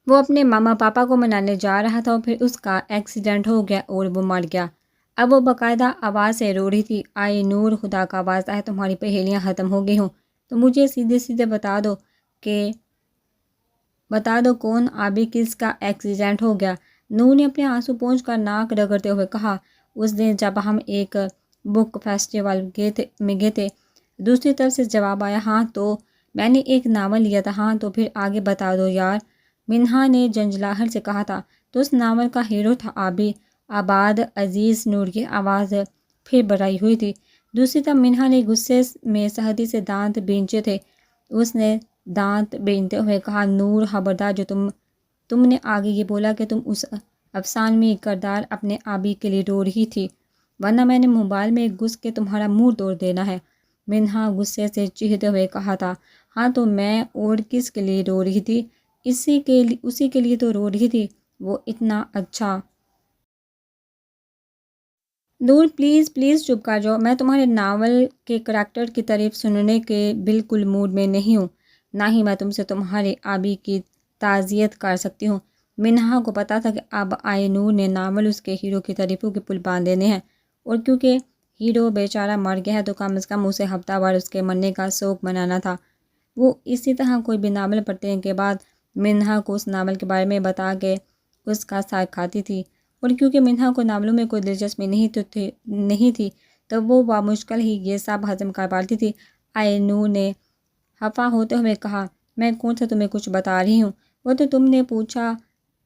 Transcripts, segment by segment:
وہ اپنے ماما پاپا کو منانے جا رہا تھا اور پھر اس کا ایکسیڈنٹ ہو گیا اور وہ مر گیا۔ اب وہ باقاعدہ آواز سے رو رہی تھی، آئے نور، خدا کا واسطہ ہے تمہاری پہیلیاں ختم ہو گئی ہوں تو مجھے سیدھے سیدھے بتا دو کون آبی کس کا ایکسیڈنٹ ہو گیا۔ نور نے اپنے آنسو پونچھ کر ناک رگڑتے ہوئے کہا، اس دن جب ہم ایک بک فیسٹیول میں گئے تھے۔ دوسری طرف سے جواب آیا، ہاں تو میں نے ایک ناول لیا تھا۔ ہاں تو پھر آگے بتا دو یار، منہا نے جھنجھلاہٹ سے کہا تھا۔ تو اس ناول کا ہیرو تھا آبی آباد عزیز۔ نور کی آواز پھر بڑھائی ہوئی تھی۔ دوسری طرف منہا نے غصے میں سختی سے دانت بینچے تھے۔ اس نے دانت بینتے ہوئے کہا، نور خبردار، جو تم نے آگے یہ بولا کہ تم اس افسانوی کردار اپنے آبی کے لیے رو رہی تھی، ورنہ میں نے موبائل میں گھس کے تمہارا منہ توڑ دینا ہے۔ منہا غصے سے چیختے ہوئے کہا تھا، ہاں تو میں اور کس کے لیے رو رہی تھی؟ اسی کے لیے تو رو رہی تھی، وہ اتنا اچھا۔ نور پلیز پلیز چپ کر جاؤ، میں تمہارے ناول کے کریکٹر کی تعریف سننے کے بالکل موڈ میں نہیں ہوں، نہ ہی میں تم سے تمہارے آبی کی تعزیت کر سکتی ہوں۔ منہا کو پتا تھا کہ اب آئے نور نے ناول اس کے ہیرو کی تعریفوں کے پل باندھ دینے ہیں، اور کیونکہ ہیرو بیچارہ مر گیا ہے تو کم از کم اسے ہفتہ بھر اس کے مرنے کا شوق منانا تھا۔ وہ اسی طرح کوئی بھی ناول پڑھنے کے بعد منہا کو اس ناول کے بارے میں بتا کے اس کا ساتھ کھاتی تھی، اور کیونکہ منہا کو ناولوں میں کوئی دلچسپی نہیں تھی تو وہ بامشکل ہی یہ سب ہضم کر پاتی تھی۔ آئے نور نے خفا ہوتے ہوئے کہا، میں کون سا تمہیں کچھ بتا رہی ہوں، وہ تو تم نے پوچھا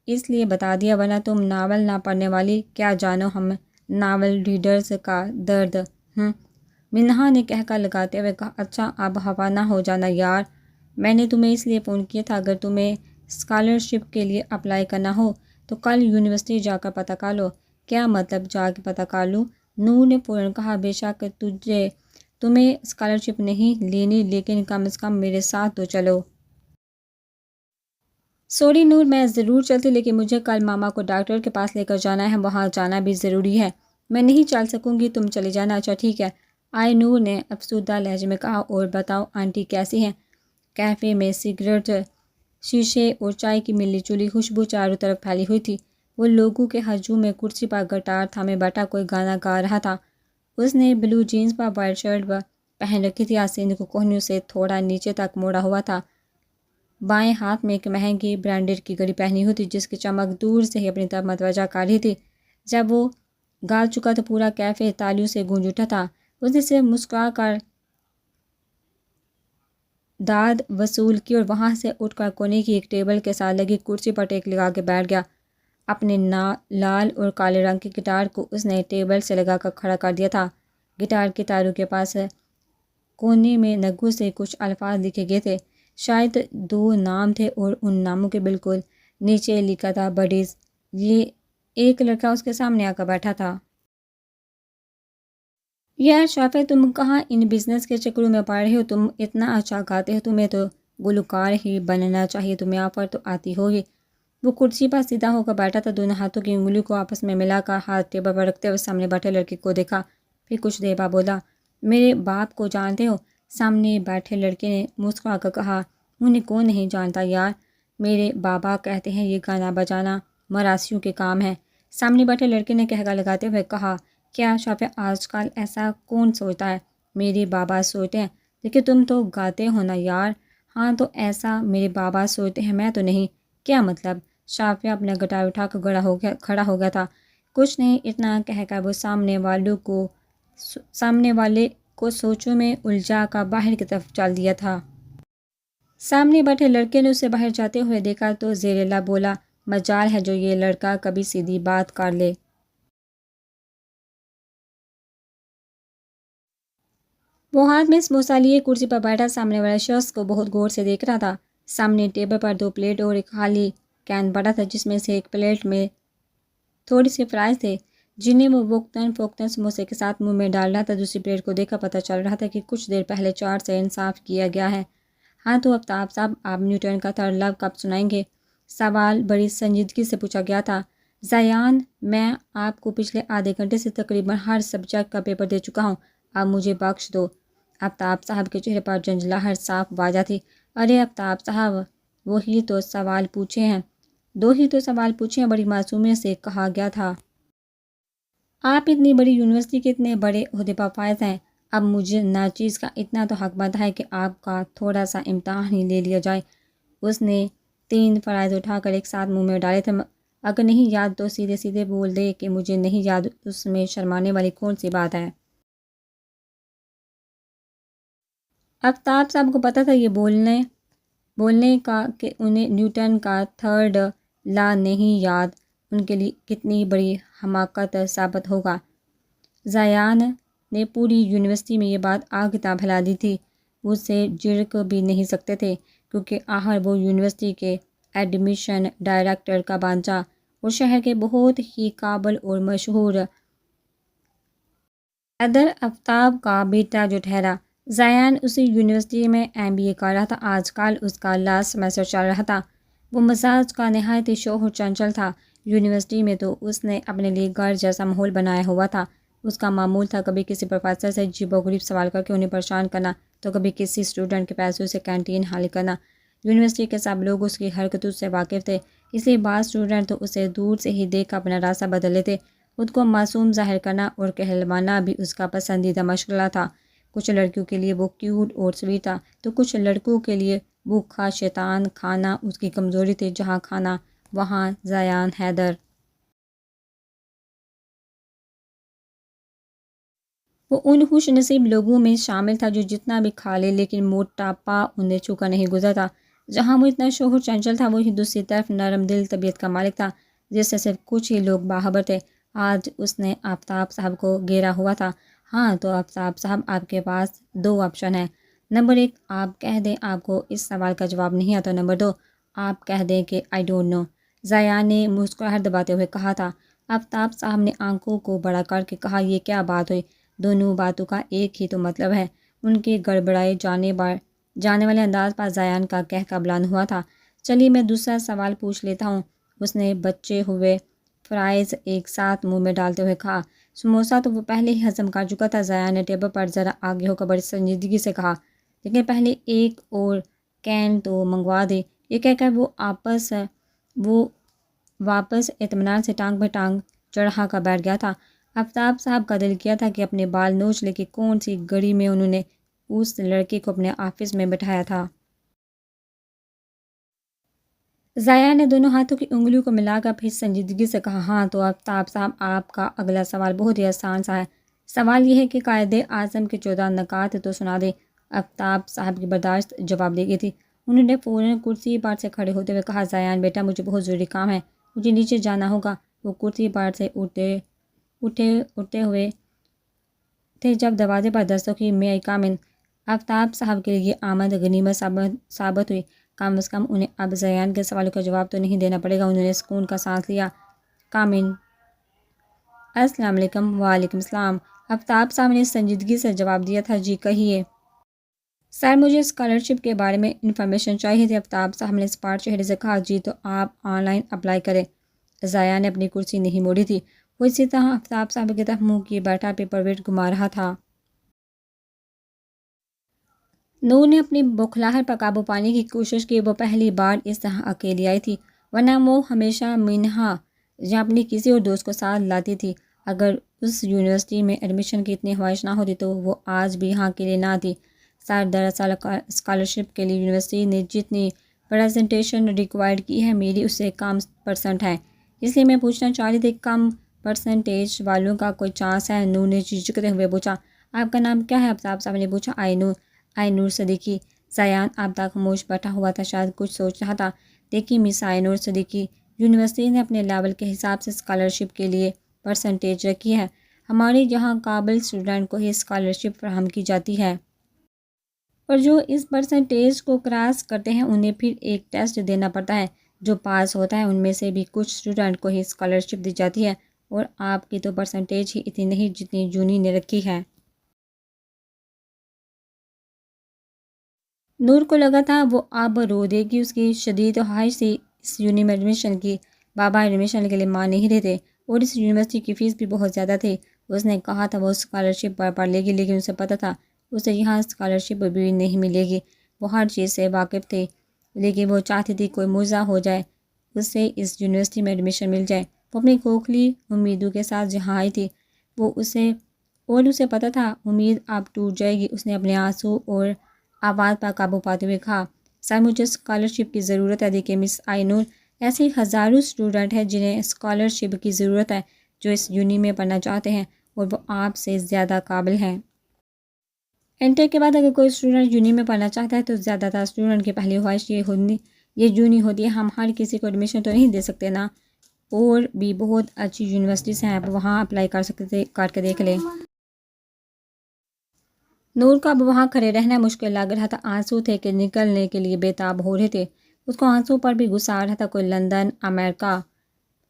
اس لیے بتا دیا، ورنہ تم ناول نہ پڑھنے والی کیا جانو ہم ناول ریڈرز کا درد۔ منہا نے کہکا لگاتے ہوئے کہا، اچھا اب خفا نہ ہو جانا یار، میں نے تمہیں اس لیے فون کیا تھا، اگر تمہیں اسکالرشپ کے لیے اپلائی کرنا ہو تو کل یونیورسٹی جا کر پتہ کر لو۔ کیا مطلب جا کے پتہ کر لوں؟ نور نے فوراً کہا، بے شک تمہیں اسکالرشپ نہیں لینی، لیکن کم از کم میرے ساتھ تو چلو۔ سوری نور، میں ضرور چلتی، لیکن مجھے کل ماما کو ڈاکٹر کے پاس لے کر جانا ہے، وہاں جانا بھی ضروری ہے۔ میں نہیں چل سکوں گی، تم چلی جانا۔ اچھا ٹھیک ہے، آئے نور نے افسردہ لہجے میں کہا، اور بتاؤ آنٹی کیسی ہیں؟ کیفے میں سگریٹ، شیشے اور چائے کی ملی جلی خوشبو چاروں طرف پھیلی ہوئی تھی۔ وہ لوگوں کے ہجوم میں کرسی پر گٹار تھامے بیٹھا کوئی گانا گا رہا تھا۔ اس نے بلو جینز پر وائٹ شرٹ پہن رکھی تھی، آستین کو کوہنیوں سے تھوڑا نیچے تک موڑا ہوا تھا۔ بائیں ہاتھ میں ایک مہنگی برانڈڈ کی گھڑی پہنی ہوئی تھی، جس کی چمک دور سے ہی اپنی طرف متوجہ کر رہی تھی۔ جب وہ گا چکا تو پورا کیفے تالیوں سے گونج اٹھا تھا۔ اس نے صرف مسکرا کر داد وصول کی اور وہاں سے اٹھ کر کونے کی ایک ٹیبل کے ساتھ لگی کرسی پر ٹیک لگا کے بیٹھ گیا۔ اپنے لال اور کالے رنگ کے گٹار کو اس نے ٹیبل سے لگا کر کھڑا کر دیا تھا۔ گٹار کے تاروں کے پاس کونے میں نگوں سے کچھ الفاظ لکھے گئے تھے، شاید 2 نام تھے، اور ان ناموں کے بالکل نیچے لکھا تھا، بڈیز۔ یہ ایک لڑکا اس کے سامنے آ کر بیٹھا تھا۔ یار شافع، تم کہاں ان بزنس کے چکروں میں پڑ رہے ہو؟ تم اتنا اچھا گاتے ہو، تمہیں تو گلوکار ہی بننا چاہیے، تمہیں آفر تو آتی ہوگی۔ وہ کرسی پر سیدھا ہو کر بیٹھا تھا، دونوں ہاتھوں کی انگلیوں کو آپس میں ملا کر ہاتھ ٹیبل پر رکھتے ہوئے سامنے بیٹھے لڑکے کو دیکھا، پھر کچھ دیر بعد بولا، میرے باپ کو جانتے ہو؟ سامنے بیٹھے لڑکے نے مسکرا کر کہا، انہیں کون نہیں جانتا یار، میرے بابا کہتے ہیں یہ گانا بجانا مراسیوں کے کام ہے۔ سامنے بیٹھے لڑکے نے کہکا لگاتے ہوئے کہا، کیا شافع آج کل ایسا کون سوچتا ہے؟ میرے بابا سوچتے ہیں، لیکن تم تو گاتے ہو نا یار۔ ہاں تو ایسا میرے بابا سوچتے ہیں، میں تو نہیں۔ کیا مطلب؟ شافع اپنا گٹار اٹھا کر کھڑا ہو گیا تھا۔ کچھ نہیں، اتنا کہہ کر وہ سامنے والے کو سوچوں میں الجھا کر باہر کی طرف چل دیا تھا۔ سامنے بیٹھے لڑکے نے اسے باہر جاتے ہوئے دیکھا تو زیر لب بولا، مجال ہے جو یہ لڑکا کبھی سیدھی بات کر لے۔ وہ ہاتھ میں سموسہ لیے کرسی پر بیٹھا سامنے والے شخص کو بہت غور سے دیکھ رہا تھا۔ سامنے ٹیبل پر 2 پلیٹ اور ایک خالی کین پڑا تھا، جس میں سے ایک پلیٹ میں تھوڑی سی فرائز تھے، جنہیں وہ وقتاً فوقتاً سموسے کے ساتھ منہ میں ڈال رہا تھا۔ دوسری پلیٹ کو دیکھ کر پتہ چل رہا تھا کہ کچھ دیر پہلے چاٹ سے انصاف کیا گیا ہے۔ ہاں تو آفتاب صاحب، آپ نیوٹن کا تھرڈ لا کب سنائیں گے؟ سوال بڑی سنجیدگی سے پوچھا گیا تھا۔ زیان، میں آپ کو پچھلے آدھے گھنٹے سے تقریباً ہر سبجیکٹ کا پیپر دے چکا ہوں، اب مجھے بخش دو۔ آفتاب صاحب کے چہرے پر جھنجھلاہٹ صاف واضح تھی۔ ارے آفتاب صاحب، وہی تو سوال پوچھے ہیں، دو ہی تو سوال پوچھے، بڑی معصومیت سے کہا گیا تھا۔ آپ اتنی بڑی یونیورسٹی کے اتنے بڑے عہدے پر فائز ہیں، اب مجھے ناچیز کا اتنا تو حق بنتا ہے کہ آپ کا تھوڑا سا امتحان ہی لے لیا جائے۔ اس نے 3 فرائض اٹھا کر ایک ساتھ منہ میں ڈالے تھے۔ اگر نہیں یاد تو سیدھے سیدھے بول دے کہ مجھے نہیں یاد، اس میں شرمانے والی کون سی بات ہے؟ آفتاب صاحب کو پتہ تھا یہ بولنے کا کہ انہیں نیوٹن کا 3rd لا نہیں یاد ان کے لیے کتنی بڑی حماقت ثابت ہوگا۔ زیان نے پوری یونیورسٹی میں یہ بات آگ تاں پھیلا دی تھی، وہ سے جھڑک بھی نہیں سکتے تھے، کیونکہ آخر وہ یونیورسٹی کے ایڈمیشن ڈائریکٹر کا بانچہ اور شہر کے بہت ہی قابل اور مشہور حیدر آفتاب کا بیٹا جو ٹھہرا۔ زیان اسی یونیورسٹی میں MBA کر رہا تھا۔ آج کل اس کا لاسٹ سیمسٹر چل رہا تھا۔ وہ مزاج کا نہایت ہی شوخ و چنچل تھا۔ یونیورسٹی میں تو اس نے اپنے لیے گھر جیسا ماحول بنایا ہوا تھا۔ اس کا معمول تھا کبھی کسی پروفیسر سے عجیب و غریب سوال کر کے انہیں پریشان کرنا، تو کبھی کسی اسٹوڈنٹ کے پیسوں سے کینٹین خالی کرنا۔ یونیورسٹی کے سب لوگ اس کی حرکتوں سے واقف تھے، اس لیے بعض اسٹوڈنٹ تو اسے دور سے ہی دیکھ کر اپنا راستہ بدل لیتے۔ خود کو معصوم ظاہر کرنا اور کہلوانا بھی اس کا پسندیدہ مشغلہ تھا۔ کچھ لڑکیوں کے لیے وہ کیوٹ اور سویٹ تھا، تو کچھ لڑکوں کے لیے بھوکھا شیطان۔ کھانا اس کی کمزوری تھی، جہاں کھانا وہاں زیان حیدر۔ وہ ان خوش نصیب لوگوں میں شامل تھا جو جتنا بھی کھا لے، لیکن موٹاپا انہیں چھو کر نہیں گزرتا۔ جہاں وہ اتنا شوخ و چنچل تھا، وہی دوسری طرف نرم دل طبیعت کا مالک تھا، جس سے صرف کچھ ہی لوگ باخبر تھے۔ آج اس نے آفتاب صاحب کو گھیرا ہوا تھا۔ ہاں تو آفتاب صاحب، آپ کے پاس 2 آپشن ہیں۔ نمبر 1، آپ کہہ دیں آپ کو اس سوال کا جواب نہیں آتا۔ نمبر 2، آپ کہہ دیں کہ I don't know۔ زیان نے مسکراہٹ دباتے ہوئے کہا تھا۔ آفتاب صاحب نے آنکھوں کو بڑا کر کے کہا، یہ کیا بات ہوئی؟ دونوں باتوں کا ایک ہی تو مطلب ہے۔ ان کے گڑبڑائے جانے والے انداز پر زیان کا کہکہ بلند ہوا تھا۔ چلیے میں دوسرا سوال پوچھ لیتا ہوں، اس نے بچے ہوئے فرائض ایک ساتھ منہ میں ڈالتے ہوئے کہا۔ سموسہ تو وہ پہلے ہی ہضم کر چکا تھا۔ زیان نے ٹیبل پر ذرا آگے ہو کر بڑی سنجیدگی سے کہا، لیکن پہلے ایک اور کین تو منگوا دے۔ یہ کہہ کر وہ واپس اطمینان سے ٹانگ پہ ٹانگ چڑھا کر بیٹھ گیا تھا۔ آفتاب صاحب کا دل کیا تھا کہ اپنے بال نوچ لے کہ کون سی گھڑی میں انہوں نے اس لڑکے کو اپنے آفس میں بٹھایا تھا۔ زیان نے دونوں ہاتھوں کی انگلیوں کو ملا کر پھر سنجیدگی سے کہا، ہاں تو آفتاب صاحب، آپ کا اگلا سوال بہت ہی آسان سا ہے۔ سوال یہ ہے کہ قائد اعظم کے 14 نکات تو سنا دیں۔ آفتاب صاحب کی برداشت جواب دے گئی تھی۔ انہوں نے فوراً کرسی پر سے کھڑے ہوتے ہوئے کہا، زیان بیٹا، مجھے بہت ضروری کام ہے، مجھے نیچے جانا ہوگا۔ وہ کرسی پر سے اٹھتے ہوئے تھے جب دروازے پر دستک ہوئی، may I come in؟ آفتاب صاحب کے لیے یہ آمد غنیمت ثابت ہوئی۔ کم از کم انہیں اب زیان کے سوالوں کا جواب تو نہیں دینا پڑے گا۔ انہوں نے سکون کا سانس لیا۔ come in۔ السلام علیکم۔ وعلیکم السلام۔ آفتاب صاحب نے سنجیدگی سے جواب دیا تھا، جی کہیے۔ سر، مجھے اسکالرشپ کے بارے میں انفارمیشن چاہیے تھی۔ آفتاب صاحب نے اسپاٹ چہرے سے کہا، جی تو آپ آن لائن اپلائی کریں۔ زیان نے اپنی کرسی نہیں موڑی تھی، وہ اسی طرح آفتاب صاحب کی طرف منہ کیے بیٹھا پیپر ویٹ گھما رہا تھا۔ نور نے اپنی بوکھلاہٹ پر قابو پانے کی کوشش کی۔ وہ پہلی بار اس طرح اکیلی آئی تھی، ورنہ وہ ہمیشہ منہا یا اپنی کسی اور دوست کو ساتھ لاتی تھی۔ اگر اس یونیورسٹی میں ایڈمیشن کی اتنی خواہش نہ ہوتی تو وہ آج بھی یہاں اکیلے نہ آتی۔ سر، دراصل اسکالرشپ کے لیے یونیورسٹی نے جتنی پریزنٹیشن ریکوائرڈ کی ہے، میری اس سے کم % ہے، اس لیے میں پوچھنا چاہ رہی تھی، کم % والوں کا کوئی چانس ہے؟ نور نے جھجکتے ہوئے پوچھا۔ آپ کا نام کیا ہے؟ آفتاب صاحب نے پوچھا۔ آئی نور صدیقی۔ زیان اب تک خاموش بیٹھا ہوا تھا، شاید کچھ سوچ رہا تھا۔ دیکھیے مس آئی نور صدیقی، یونیورسٹی نے اپنے لیول کے حساب سے اسکالرشپ کے لیے % رکھی ہے۔ ہمارے یہاں قابل اسٹوڈنٹ کو ہی اسکالرشپ فراہم کی جاتی ہے، اور جو اس % کو کراس کرتے ہیں انہیں پھر ایک ٹیسٹ دینا پڑتا ہے۔ جو پاس ہوتا ہے ان میں سے بھی کچھ اسٹوڈنٹ کو ہی اسکالرشپ دی جاتی ہے، اور آپ کی تو % ہی اتنی نہیں جتنی جونی نے رکھی ہے۔ نور کو لگا تھا وہ اب رو دے گی۔ اس کی شدید خواہش تھی اس یونی میں ایڈمیشن کی۔ بابا ایڈمیشن کے لیے مان نہیں رہے تھے، اور اس یونیورسٹی کی فیس بھی بہت زیادہ تھی۔ اس نے کہا تھا وہ اسکالرشپ پر پڑھ لے گی، لیکن اسے پتہ تھا اسے یہاں اسکالرشپ بھی نہیں ملے گی۔ وہ ہر چیز سے واقف تھی، لیکن وہ چاہتی تھی کوئی معجزہ ہو جائے، اسے اس یونیورسٹی میں ایڈمیشن مل جائے۔ وہ اپنی کھوکھلی امیدوں کے ساتھ جہاں آئی تھی وہ اسے پتہ تھا امید اب ٹوٹ جائے گی۔ اس نے اپنے آنسو اور آواز پر قابو پاتے ہوئے کہا، سر مجھے اسکالرشپ کی ضرورت ہے۔ دیکھیے مس آئی نور، ایسے ہزاروں اسٹوڈنٹ ہیں جنہیں اسکالرشپ کی ضرورت ہے جو اس یونی میں پڑھنا چاہتے ہیں اور وہ آپ سے زیادہ قابل ہیں۔ انٹر کے بعد اگر کوئی اسٹوڈنٹ یونی میں پڑھنا چاہتا ہے تو زیادہ تر اسٹوڈنٹ کی پہلی خواہش یہ یونی ہوتی ہے، ہم ہر کسی کو ایڈمیشن تو نہیں دے سکتے نا، اور بھی بہت اچھی یونیورسٹیز ہیں، آپ وہاں اپلائی کر کے دیکھ لیں۔ نور کو اب وہاں کھڑے رہنا مشکل لگ رہا تھا، آنسو تھے کہ نکلنے کے لیے بےتاب ہو رہے تھے۔ اس کو آنسو پر بھی غصہ آ رہا تھا، کوئی لندن امریکہ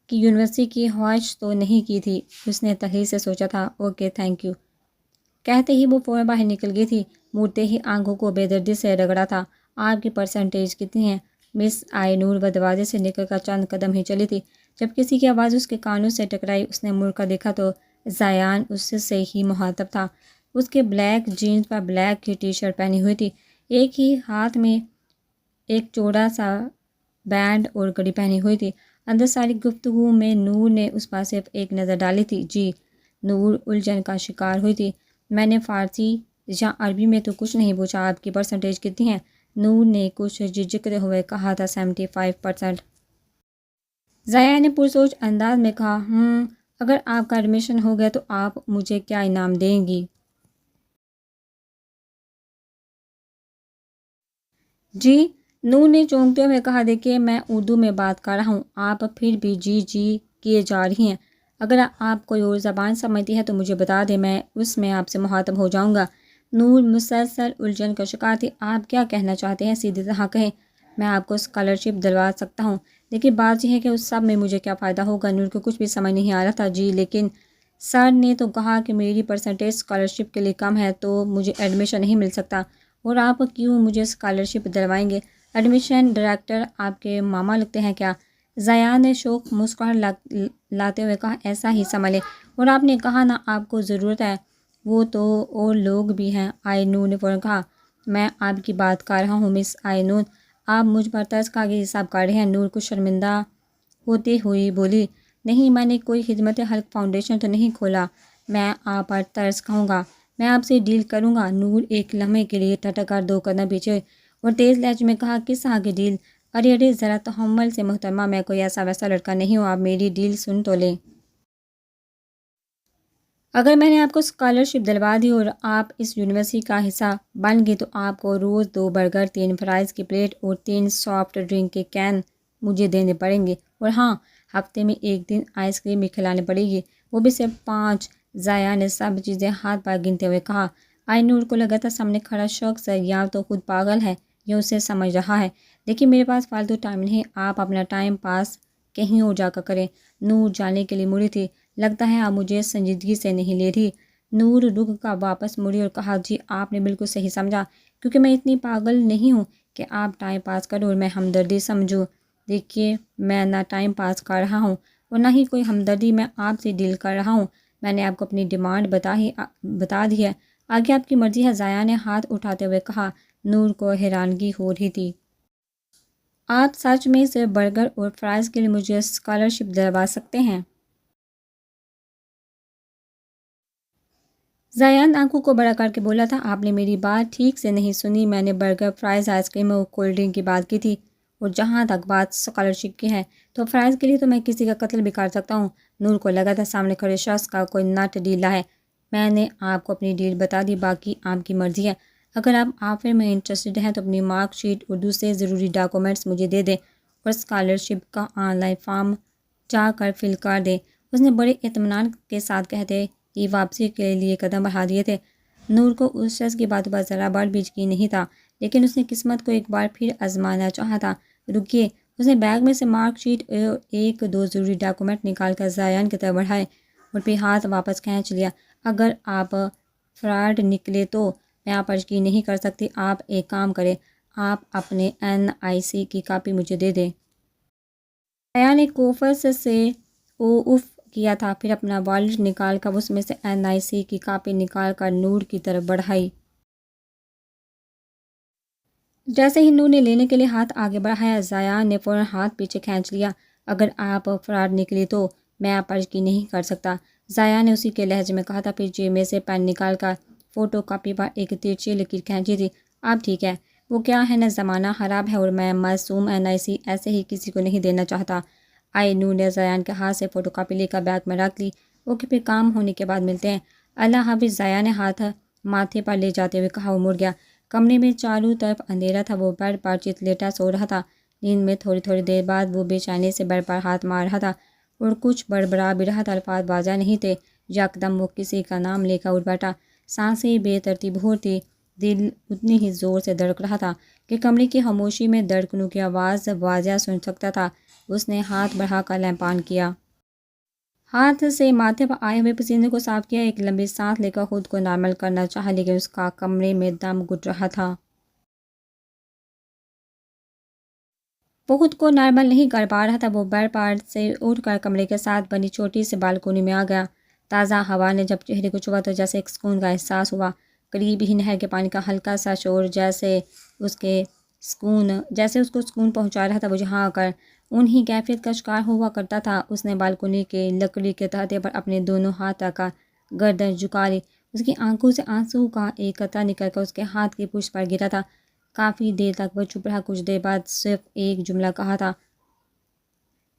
کی یونیورسٹی کی خواہش تو نہیں کی تھی۔ اس نے تحلیل سے سوچا تھا، اوکے تھینک یو کہتے ہی وہ فوراً باہر نکل گئی تھی، مڑتے ہی آنکھوں کو بے دردی سے رگڑا تھا۔ آپ کی پرسنٹیج کتنی ہے؟ مس آئی نور وہ دروازے سے نکل کر چند قدم ہی چلی تھی جب کسی کی آواز اس کے کانوں سے ٹکرائی۔ اس نے مڑ کر دیکھا تو زیان اس سے ہی مخاطب تھا۔ اس کے بلیک جینز پر بلیک کی ٹی شرٹ پہنی ہوئی تھی، ایک ہی ہاتھ میں ایک چوڑا سا بینڈ اور گھڑی پہنی ہوئی تھی۔ اندر ساری گفتگو میں نور نے اس پر صرف ایک نظر ڈالی تھی۔ جی نور الجھن کا شکار ہوئی تھی، میں نے فارسی یا عربی میں تو کچھ نہیں پوچھا، آپ کی پرسنٹیج کتنی ہے؟ نور نے کچھ جھجکتے ہوئے کہا تھا 75%۔ زایا نے پرسوچ انداز میں کہا، اگر آپ کا ایڈمیشن ہو گیا تو آپ مجھے کیا انعام دیں گی؟ جی نور نے چونکتے ہوئے کہا، دیکھیے میں اردو میں بات کر رہا ہوں، آپ پھر بھی جی جی کیے جا رہی ہیں۔ اگر آپ کوئی اور زبان سمجھتی ہیں تو مجھے بتا دیں، میں اس میں آپ سے مخاطب ہو جاؤں گا۔ نور مسلسل الجھن کا شکار تھی، آپ کیا کہنا چاہتے ہیں؟ سیدھی طرح کہیں، میں آپ کو اسکالرشپ دلوا سکتا ہوں، لیکن بات یہ ہے کہ اس سب میں مجھے کیا فائدہ ہوگا؟ نور کو کچھ بھی سمجھ نہیں آ رہا تھا۔ جی لیکن سر نے تو کہا کہ میری پرسنٹیج اسکالرشپ کے لیے کم ہے تو مجھے ایڈمیشن نہیں مل سکتا، اور آپ کیوں مجھے اسکالرشپ دلوائیں گے؟ ایڈمیشن ڈائریکٹر آپ کے ماما لگتے ہیں کیا؟ زیان نے شوق مسکراہٹ لاتے ہوئے کہا، ایسا ہی سمجھ لیں، اور آپ نے کہا نا آپ کو ضرورت ہے، وہ تو اور لوگ بھی ہیں۔ آئی نور نے فوراً کہا، میں آپ کی بات کر رہا ہوں مس آئی نور، آپ مجھ پر ترس کھا کے حساب کر رہے ہیں؟ نور کچھ شرمندہ ہوتی ہوئی بولی، نہیں میں نے کوئی خدمت خلق فاؤنڈیشن تو نہیں کھولا، میں آپ پر ترس کھاؤں گا، میں آپ سے ڈیل کروں گا۔ نور ایک لمحے کے لیے ٹھٹک کر 2 قدم پیچھے اور تیز لہجے میں کہا، کس طرح کی ڈیل؟ ارے ذرا تحمل سے محترمہ، میں کوئی ایسا ویسا لڑکا نہیں ہوں، آپ میری ڈیل سن تو لیں۔ اگر میں نے آپ کو اسکالرشپ دلوا دی اور آپ اس یونیورسٹی کا حصہ بن گئی تو آپ کو روز 2 برگر، 3 فرائز کی پلیٹ اور 3 سافٹ ڈرنک کے کین مجھے دینے پڑیں گے، اور ہاں ہفتے میں 1 دن آئس کریم بھی کھلانے پڑے گی، وہ بھی صرف 5۔ زایا نے سب چیزیں ہاتھ پر گنتے ہوئے کہا۔ آئی نور کو لگا تھا سامنے کھڑا شخص یا تو خود پاگل ہے یا اسے سمجھ رہا ہے۔ دیکھیے میرے پاس فالتو ٹائم نہیں، آپ اپنا ٹائم پاس کہیں اور جا کر کریں۔ نور جانے کے لیے مڑی تھی، لگتا ہے آپ مجھے سنجیدگی سے نہیں لے رہی۔ نور رک کر واپس مڑی اور کہا، جی آپ نے بالکل صحیح سمجھا، کیونکہ میں اتنی پاگل نہیں ہوں کہ آپ ٹائم پاس کرو اور میں ہمدردی سمجھوں۔ دیکھیے میں نہ ٹائم پاس کر رہا ہوں اور نہ ہی کوئی ہمدردی، میں آپ سے ڈیل کر رہا ہوں، میں نے آپ کو اپنی ڈیمانڈ بتا دی ہے، آگے آپ کی مرضی ہے۔ زایا نے ہاتھ اٹھاتے ہوئے کہا۔ نور کو حیرانگی ہو رہی تھی، آپ سچ میں صرف برگر اور فرائز کے لیے مجھے اسکالرشپ دلوا سکتے ہیں؟ زیان آنکھوں کو بڑا کر کے بولا تھا، آپ نے میری بات ٹھیک سے نہیں سنی، میں نے برگر، فرائز، آئس کریم اور کولڈ ڈرنک کی بات کی تھی، اور جہاں تک بات اسکالرشپ کی ہے تو فرائز کے لیے تو میں کسی کا قتل بھی کر سکتا ہوں۔ نور کو لگا تھا سامنے کھڑے شخص کا کوئی نٹ ڈیلا ہے۔ میں نے آپ کو اپنی ڈیل بتا دی، باقی آپ کی مرضی ہے۔ اگر آپ آفر میں انٹرسٹڈ ہیں تو اپنی مارک شیٹ اور دوسرے ضروری ڈاکومنٹس مجھے دے دیں اور اسکالرشپ کا آن لائن فارم جا کر فل کر دیں۔ اس نے بڑے اطمینان کے ساتھ کہتے ہی واپسی کے لیے قدم بڑھا دیے تھے۔ نور کو اس شخص کی باتوں پر ذرا بار بھی یقین نہیں تھا، لیکن اس نے قسمت کو ایک بار پھر آزمانا چاہا تھا۔ رکیے، اس نے بیگ میں سے مارک شیٹ اور 1-2 ضروری ڈاکومنٹ نکال کر زیان کی طرف بڑھائے اور پھر ہاتھ واپس کھینچ لیا۔ اگر آپ فراڈ نکلے تو میں آپ پر یقین نہیں کر سکتی۔ آپ ایک کام کریں، آپ اپنے NIC کی کاپی مجھے دے دیں۔ زیان نے کوفرس سے اف کیا تھا، پھر اپنا والٹ نکال کر اس میں سے NIC کی کاپی نکال کر نور کی طرف بڑھائی۔ جیسے ہی نور نے لینے کے لیے ہاتھ آگے بڑھایا، زیان نے فوراً ہاتھ پیچھے کھینچ لیا۔ اگر آپ فرار نکلی تو میں آپ پر یقین نہیں کر سکتا، زیان نے اسی کے لہجے میں کہا تھا، پھر جیب میں سے پین نکال کر فوٹو کاپی پر ایک ترچھی لکیر کھینچی تھی۔ آپ ٹھیک ہے، وہ کیا ہے نا، زمانہ خراب ہے اور میں معصوم NIC ایسے ہی کسی کو نہیں دینا چاہتا۔ آئے نور نے زیان کے ہاتھ سے فوٹو کاپی لے کر بیگ میں رکھ لی۔ اوکے، پھر کام ہونے کے بعد ملتے ہیں، اللہ حافظ، زیان نے ہاتھ ماتھے پر لے جاتے ہوئے کہا۔ وہ مڑ گیا۔ کمرے میں چاروں طرف اندھیرا تھا، وہ بیڈ پر چت لیٹا سو رہا تھا۔ نیند میں تھوڑی دیر بعد وہ بے چینی سے بیڈ پر ہاتھ مار رہا تھا اور کچھ بڑبڑا بھی رہا تھا، الفاظ واضح نہیں تھے۔ یکدم وہ کسی کا نام لے کر اٹھ بیٹھا، سانسیں بے ترتیب ہو تھی، دل اتنی ہی زور سے دھڑک رہا تھا کہ کمرے کی خاموشی میں دھڑکنوں کی آواز واضح سن سکتا تھا۔ اس نے ہاتھ بڑھا کر لمپ آن کیا، ہاتھ سے ماتھے پر آئے ہوئے پسینے کو صاف کیا، ایک لمبی سانس لے کر خود کو نارمل کرنا چاہا، لیکن اس کا کمرے میں دم گھٹ رہا تھا۔ وہ خود کو نارمل نہیں کر پا رہا تھا۔ وہ بیڈ پر سے اٹھ کر کمرے کے ساتھ بنی چھوٹی سی بالکونی میں آ گیا۔ تازہ ہوا نے جب چہرے کو چھوا تو جیسے ایک سکون کا احساس ہوا۔ قریب ہی نہر کے پانی کا ہلکا سا شور جیسے اس کو سکون پہنچا رہا تھا۔ وہ جہاں آ کر انہی کیفیت کا شکار ہوا کرتا تھا۔ اس نے بالکونی کے لکڑی کے تہتے پر اپنے دونوں ہاتھ رکھ کر گردن جھکا لی۔ اس کی آنکھوں سے آنسو کا ایک قطرہ نکل کر اس کے ہاتھ کی پشت پر گرا تھا۔ کافی دیر تک وہ چپ رہا، کچھ دیر بعد صرف ایک جملہ کہا تھا،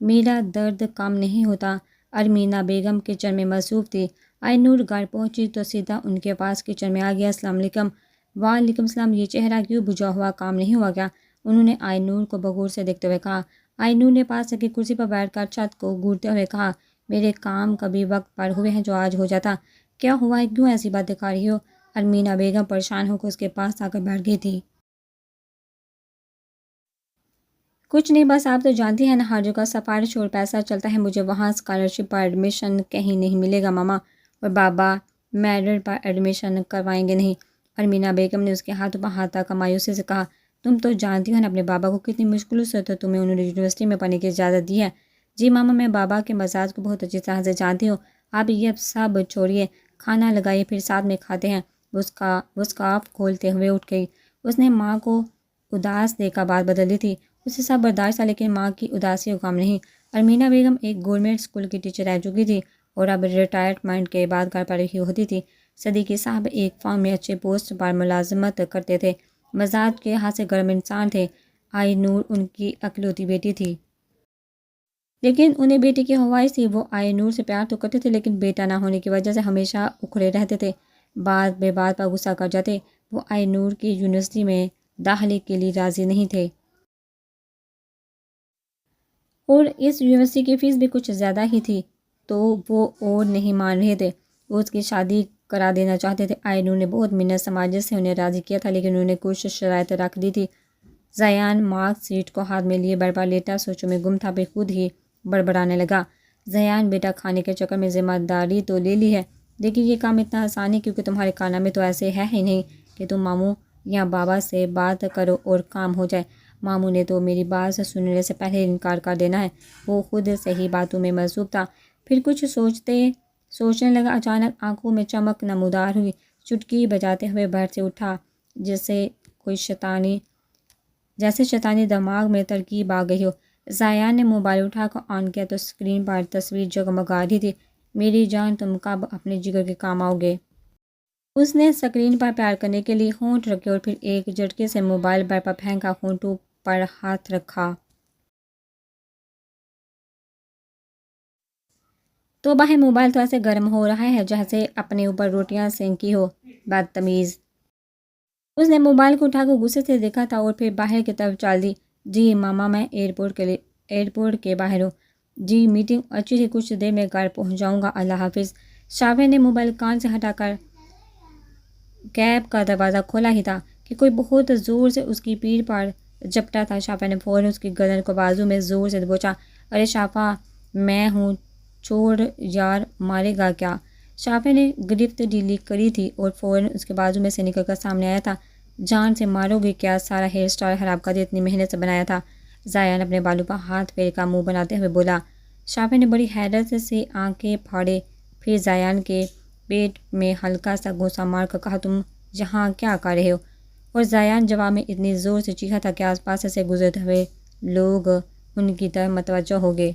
میرا درد کم نہیں ہوتا۔ ارمینا بیگم کچن میں مصروف تھی۔ آئے نور گھر پہنچی تو سیدھا ان کے پاس کچن میں آ گیا۔ السلام علیکم۔ وعلیکم السلام، یہ چہرہ کیوں بجھا ہوا، کام نہیں ہوا کیا؟ انہوں نے آئے نور کو بغور سے دیکھتے ہوئے کہا۔ آئے نور نے پاس کی کرسی پر بیٹھ کر چھت کو گھورتے ہوئے کہا، میرے کام کبھی وقت پر ہوئے ہیں جو آج ہو جاتا۔ کیا ہوا ہے، کیوں ایسی بات دکھا رہی ہو؟ ارمینا بیگم پریشان ہو کر اس کے پاس آ کر بیٹھ گئی تھی۔ کچھ نہیں، بس آپ تو جانتی ہیں نا، ہر جگہ سفارش اور پیسہ چلتا ہے، مجھے وہاں اسکالرشپ پر ایڈمیشن کہیں نہیں ملے گا ماما، اور بابا میرٹ پر ایڈمیشن کروائیں گے نہیں۔ ارمینا بیگم نے اس کے ہاتھوں پر ہاتھ رکھ کر مایوسی سے کہا، تم تو جانتی ہو نا اپنے بابا کو، کتنی مشکلوں سے تو تمہیں انہوں نے یونیورسٹی میں پڑھنے کی اجازت دی ہے۔ جی ماما، میں بابا کے مزاج کو بہت اچھی طرح سے جانتی ہوں۔ آپ یہ سب چھوڑیے، کھانا لگائیے، پھر ساتھ میں کھاتے ہیں۔ وہ اسکارف کھولتے ہوئے اٹھ گئی۔ اس نے ماں کو اداس دیکھ کر بات بدل دی تھی۔ اسے سب برداشت تھا، لیکن ماں کی اداسی کو کام نہیں۔ ارمینا بیگم ایک گورنمنٹ اسکول کی ٹیچر رہ چکی تھی اور اب ریٹائرمنٹ کے بعد گھر پر رہی ہوتی تھی۔ صدیقی صاحب ایک فارم میں اچھے پوسٹ پر ملازمت کرتے تھے، مزاج کے لحاظ سے گرم انسان تھے۔ آئی نور ان کی اکلوتی بیٹی تھی، لیکن انہیں بیٹی کی خواہش تھی۔ وہ آئی نور سے پیار تو کرتے تھے، لیکن بیٹا نہ ہونے کی وجہ سے ہمیشہ اکھڑے رہتے تھے، بات بے بات پر غصہ کر جاتے۔ وہ آئی نور کی یونیورسٹی میں داخلے کے لیے راضی نہیں تھے اور اس یونیورسٹی کی فیس بھی کچھ زیادہ ہی تھی، تو وہ اور نہیں مان رہے تھے۔ وہ اس کی شادی کرا دینا چاہتے تھے۔ آئی نور نے بہت منت سماجت سے انہیں راضی کیا تھا، لیکن انہوں نے کچھ شرائط رکھ دی تھی۔ زیان مارک شیٹ کو ہاتھ میں لیے بیڈ پر لیٹا سوچوں میں گم تھا، پھر خود ہی بڑبڑانے لگا، زیان بیٹا، کھانے کے چکر میں ذمہ داری تو لے لی ہے، لیکن یہ کام اتنا آسان ہے کیونکہ تمہارے کارنامے تو ایسے ہے ہی نہیں کہ تم ماموں یا بابا سے بات کرو اور کام ہو جائے۔ ماموں نے تو میری بات سننے سے پہلے انکار کر دینا ہے۔ وہ خود سے ہی باتوں میں مصروف تھا، پھر کچھ سوچنے لگا۔ اچانک آنکھوں میں چمک نمودار ہوئی، چٹکی بجاتے ہوئے بیڈ سے اٹھا، جیسے شیطانی دماغ میں ترکیب آ گئی ہو۔ زیان نے موبائل اٹھا کر آن کیا تو اسکرین پر تصویر جگمگا رہی تھی، میری جان تم کب اپنے جگر کے کام آؤ گے؟ اس نے اسکرین پر پیار کرنے کے لیے ہونٹ رکھے اور پھر ایک جھٹکے سے موبائل بیڈ پر پھینکا، ہونٹوں پر ہاتھ رکھا۔ تو باہر موبائل تو ایسے گرم ہو رہا ہے جیسے اپنے اوپر روٹیاں سینکی ہو، بدتمیز۔ اس نے موبائل کو اٹھا کر غصے سے دیکھا تھا اور پھر باہر کی طرف چال دی۔ جی ماما، میں ایئرپورٹ کے باہر ہوں۔ جی میٹنگ اچھی تھی، کچھ دیر میں گھر پہنچ جاؤں گا، اللہ حافظ۔ شافع نے موبائل کان سے ہٹا کر کیب کا دروازہ کھولا ہی تھا کہ کوئی بہت زور سے اس کی پیٹھ پر جھپٹا تھا۔ شافع نے فوراً اس کی گردن کو بازو میں زور سے دبوچا۔ ارے شافع، میں ہوں، چھوڑ یار، مارے گا کیا؟ شافع نے گرفت ڈھیلی کری تھی اور فوراً اس کے بازو میں سے نکل کر سامنے آیا تھا۔ جان سے مارو گے کیا؟ سارا ہیئر اسٹائل خراب کر دیا، اتنی محنت سے بنایا تھا۔ زیان اپنے بالوں پر ہاتھ پھیر کر منہ بناتے ہوئے بولا۔ شافع نے بڑی حیرت سے آنکھیں پھاڑے، پھر زیان کے پیٹ میں ہلکا سا گھونسا مار کر کہا، تم یہاں کیا کر رہے ہو؟ اور زیان جواب میں اتنی زور سے چیخا تھا کہ آس پاس سے گزرتے ہوئے لوگ ان کی طرف متوجہ ہو گئے۔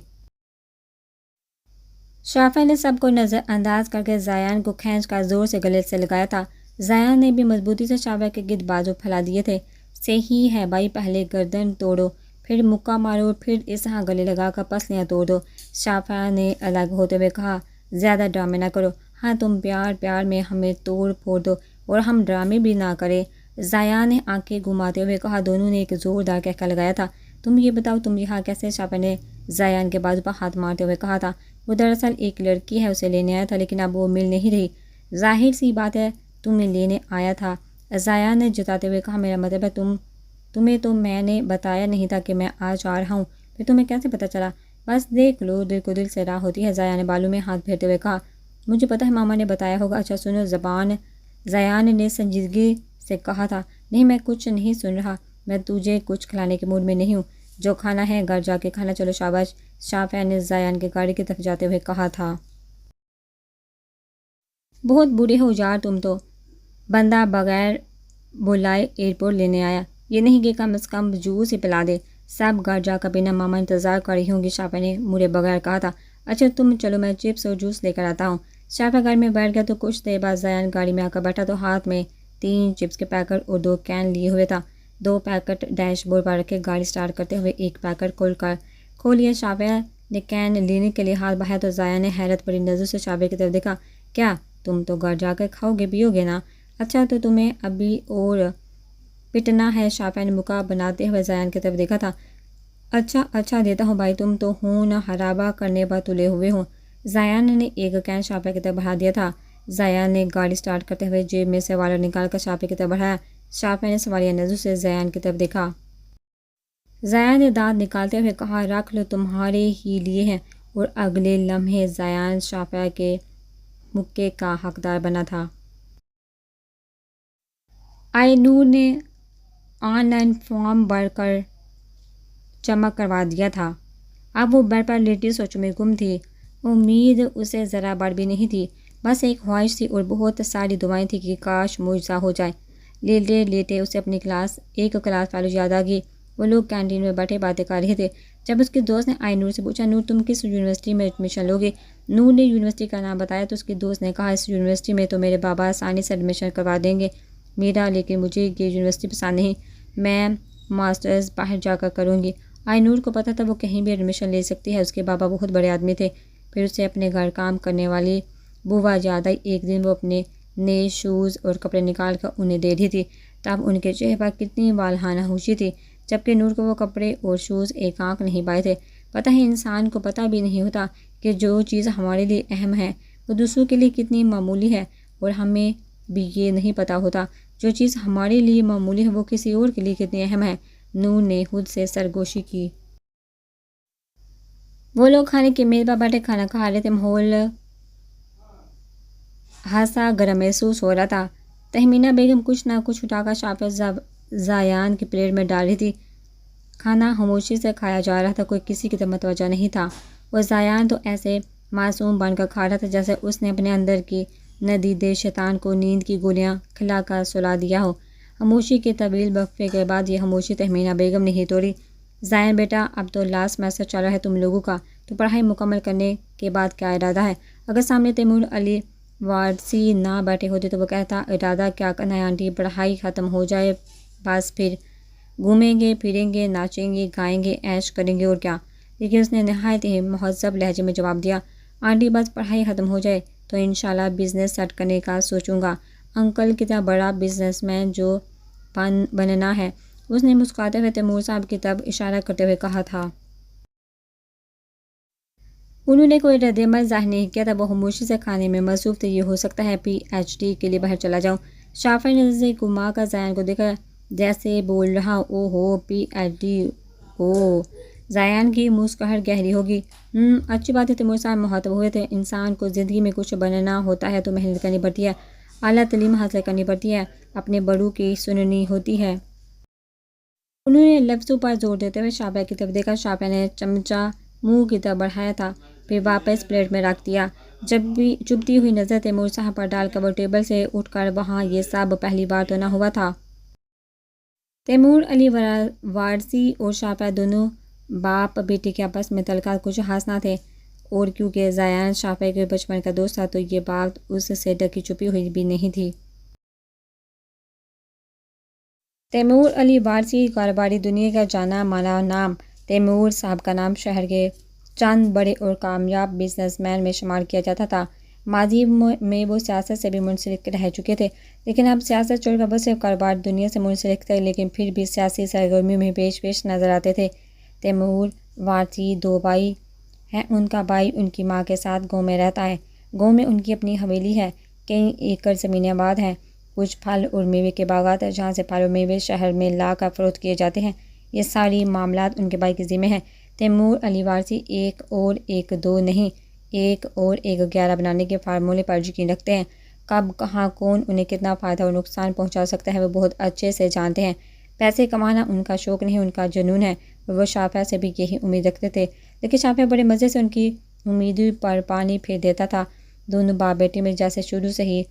شافعہ نے سب کو نظر انداز کر کے زیان کو کھینچ کر زور سے گلے سے لگایا تھا۔ زیان نے بھی مضبوطی سے شافعہ کے گرد بازو پھیلا دیے تھے۔ صحیح ہے بھائی، پہلے گردن توڑو، پھر مکہ مارو، پھر اس طرح گلے لگا کر پسلیاں توڑ دو۔ شافعہ نے الگ ہوتے ہوئے کہا، زیادہ ڈرامے نہ کرو، ہاں تم پیار پیار میں ہمیں توڑ پھوڑ دو اور ہم ڈرامے بھی نہ کریں۔ زیان نے آنکھیں گھماتے ہوئے کہا، دونوں نے ایک زوردار کہکا لگایا تھا۔ تم یہ بتاؤ تم یہاں کیسے؟ شافعہ نے زیان کے بازو پر ہاتھ مارتے ہوئے کہا تھا۔ وہ دراصل ایک لڑکی ہے، اسے لینے آیا تھا، لیکن اب وہ مل نہیں رہی۔ ظاہر سی بات ہے تمہیں لینے آیا تھا، زیان نے جتاتے ہوئے کہا۔ میرا مطلب ہے تمہیں تو میں نے بتایا نہیں تھا کہ میں آج آ رہا ہوں، پھر تمہیں کیسے پتہ چلا؟ بس دیکھ لو، دل کو دل سے راہ ہوتی ہے، زیان نے بالوں میں ہاتھ پھیرتے ہوئے کہا۔ مجھے پتہ ہے ماما نے بتایا ہوگا۔ اچھا سنو زبان، زیان نے سنجیدگی سے کہا تھا۔ نہیں میں کچھ نہیں سن رہا، میں تجھے کچھ کھلانے کے موڈ میں نہیں ہوں، جو کھانا ہے گھر جا کے کھانا، چلو شاباش، شافعہ نے زیان کے گاڑی کی طرف جاتے ہوئے کہا تھا۔ بہت بوڑھے ہو یار تم تو، بندہ بغیر بلائے ایئرپورٹ لینے آیا، یہ نہیں کہ کم از کم جوس ہی پلا دے، سب گھر جا کر پینا، ماما انتظار کر رہی ہوں گی، شافعہ نے مرے بغیر کہا تھا۔ اچھا تم چلو، میں چپس اور جوس لے کر آتا ہوں۔ شافعہ گاڑی میں بیٹھ گیا تو کچھ دیر بعد زیان گاڑی میں آ کر بیٹھا تو ہاتھ میں 3 چپس کے پیکٹ اور 2 کین لیے ہوئے تھا۔ 2 پیکٹ ڈیش بورڈ پر رکھے، گاڑی سٹارٹ کرتے ہوئے ایک پیکٹ کھول لیا۔ شافعہ نے کین لینے کے لیے ہاتھ بڑھایا تو زیان نے حیرت بھری نظر سے شافعہ کی طرف دیکھا۔ کیا تم تو گھر جا کر کھاؤ گے پیو گے نا؟ اچھا تو تمہیں ابھی اور پٹنا ہے؟ شافعہ نے مکہ بناتے ہوئے زیان کی طرف دیکھا تھا۔ اچھا دیتا ہوں بھائی، تم تو خون خرابہ کرنے پر تلے ہوئے ہو۔ زیان نے ایک کین شافعہ کی طرف بڑھا دیا تھا۔ زیان نے گاڑی سٹارٹ کرتے ہوئے جیب میں سے والر نکال کر شافعہ کی طرف بڑھایا۔ شافعہ نے سوالیہ نظر سے زیان کی طرف دیکھا۔ زیان نے دانت نکالتے ہوئے کہا، رکھ لو، تمہارے ہی لیے ہیں، اور اگلے لمحے زیان شافعہ کے مکے کا حقدار بنا تھا۔ آئی نور نے آن لائن فارم بھر کر جمع کروا دیا تھا۔ اب وہ بیڈ پر لیٹی سوچوں میں گم تھی۔ امید اسے ذرا بڑھ بھی نہیں تھی، بس ایک خواہش تھی اور بہت ساری دعائیں تھیں کہ کاش معجزہ ہو جائے۔ لیٹے لیٹے اسے اپنی ایک کلاس فیلو یاد آ گئی۔ وہ لوگ کینٹین میں بیٹھے باتیں کر رہے تھے۔ جب اس کے دوست نے آئی نور سے پوچھا، نور تم کس یونیورسٹی میں ایڈمیشن لوگے؟ نور نے یونیورسٹی کا نام بتایا تو اس کے دوست نے کہا، اس یونیورسٹی میں تو میرے بابا آسانی سے ایڈمیشن کروا دیں گے میرا، لیکن مجھے یہ یونیورسٹی پسند نہیں، میں ماسٹرز باہر جا کر کروں گی۔ آئی نور کو پتہ تھا وہ کہیں بھی ایڈمیشن لے سکتی ہے، اس کے بابا بہت بڑے آدمی تھے۔ پھر اسے اپنے گھر کام کرنے والی بوا یاد آئی۔ ایک دن وہ اپنے نئے شوز اور کپڑے نکال کر انہیں دے رہی تھی، تب ان کے چہرے پر کتنی والہانہ خوشی تھی، جبکہ نور کو وہ کپڑے اور شوز ایک آنکھ نہیں پائے تھے۔ پتہ ہے انسان کو پتہ بھی نہیں ہوتا کہ جو چیز ہمارے لیے اہم ہے وہ دوسروں کے لیے کتنی معمولی ہے، اور ہمیں بھی یہ نہیں پتہ ہوتا جو چیز ہمارے لیے معمولی ہے وہ کسی اور کے لیے کتنی اہم ہے۔ نور نے خود سے سرگوشی کی۔ وہ لوگ کھانے کی میز پر بیٹھے کھانا کھا رہے تھے۔ ماحول ہنسا گرم محسوس ہو رہا تھا۔ تہمینہ بیگم کچھ نہ کچھ اٹھا کر شافعہ زیان کی پلیٹ میں ڈال رہی تھی۔ کھانا خاموشی سے کھایا جا رہا تھا، کوئی کسی کی طرف متوجہ نہیں تھا، اور زیان تو ایسے معصوم بن کر کھا رہا تھا جیسے اس نے اپنے اندر کی ندیدے شیطان کو نیند کی گولیاں کھلا کر سلا دیا ہو۔ خاموشی کے طویل وقفے کے بعد یہ خاموشی تہمینہ بیگم نے ہی توڑی۔ زیان بیٹا، اب تو لاسٹ سیمسٹر چل رہا ہے تم لوگوں کا، تو پڑھائی مکمل کرنے کے بعد کیا ارادہ ہے؟ اگر سامنے تیمور علی وارثی نہ بیٹھے ہوتے تو وہ کہتا، ارادہ کیا کرنا ہے آنٹی، پڑھائی ختم ہو جائے بس، پھر گھومیں گے پھریں گے، ناچیں گے گائیں گے، عیش کریں گے، اور کیا؟ لیکن اس نے نہایت ہی مہذب لہجے میں جواب دیا، آنٹی بس پڑھائی ختم ہو جائے تو انشاءاللہ بزنس سیٹ کرنے کا سوچوں گا، انکل کی طرح بڑا بزنس مین جو بننا ہے، اس نے مسکراتے ہوئے تیمور صاحب کی طرف اشارہ کرتے ہوئے کہا تھا۔ انہوں نے کوئی رد عمل ظاہر نہیں کیا تھا، وہ خاموشی سے کھانے میں مصروف تھے۔ یہ ہو سکتا ہے پی ایچ ڈی کے لیے باہر چلا جاؤں۔ شافعہ نے نظریں گھما کر زیان کو دیکھا، جیسے بول رہا، او ہو پی ایچ ڈی، او۔ زیان کی مسکراہٹ گہری ہوگی۔ اچھی بات ہے، تیمور صاحب مخاطب ہوئے تھے، انسان کو زندگی میں کچھ بننا ہوتا ہے تو محنت کرنی پڑتی ہے، اعلیٰ تعلیم حاصل کرنی پڑتی ہے، اپنے بڑوں کی سننی ہوتی ہے۔ انہوں نے لفظوں پر زور دیتے ہوئے شافعہ کی طرف دیکھا۔ شافعہ نے چمچہ منہ کی طرف بڑھایا تھا، پھر واپس پلیٹ میں رکھ دیا۔ جب بھی چبھتی ہوئی نظر تیمور صاحب پر ڈال کر وہ ٹیبل سے اٹھ کر، وہاں یہ سب پہلی بار تو نہ ہوا تھا۔ تیمور علی وارثی اور شافعہ دونوں باپ بیٹے کے آپس میں تعلقات کچھ خاص نہ تھے، اور کیونکہ زیان شافعہ کے بچپن کا دوست تھا تو یہ بات اس سے ڈکی چھپی ہوئی بھی نہیں تھی۔ تیمور علی وارثی کاروباری دنیا کا جانا مانا نام۔ تیمور صاحب کا نام شہر کے چند بڑے اور کامیاب بزنس مین میں شمار کیا جاتا تھا۔ ماضی میں وہ سیاست سے بھی منسلک رہ چکے تھے، لیکن اب سیاست چھوڑ کر وہ صرف کاروبار دنیا سے منسلک تھے، لیکن پھر بھی سیاسی سرگرمیوں میں پیش نظر آتے تھے۔ تیمور وارثی دو بھائی ہیں۔ ان کا بھائی ان کی ماں کے ساتھ گاؤں میں رہتا ہے۔ گاؤں میں ان کی اپنی حویلی ہے، کئی ایکڑ زمینیں آباد ہیں، کچھ پھل اور میوے کے باغات ہیں جہاں سے پھل اور میوے شہر میں لا کر فروخت کیے جاتے ہیں۔ یہ ساری معاملات ان کے بھائی کے ذمہ ہیں۔ تیمور علی وارثی ایک اور ایک دو نہیں، ایک اور ایک 11 بنانے کے فارمولے پر یقین رکھتے ہیں۔ کب کہاں کون انہیں کتنا فائدہ اور نقصان پہنچا سکتا ہے وہ بہت اچھے سے جانتے ہیں۔ پیسے کمانا ان کا شوق نہیں، ان کا جنون ہے، اور وہ شافعہ سے بھی یہی امید رکھتے تھے، لیکن شافعہ بڑے مزے سے ان کی امیدوں پر پانی پھیر دیتا تھا۔ دونوں باپ بیٹے میں جیسے شروع سے ہی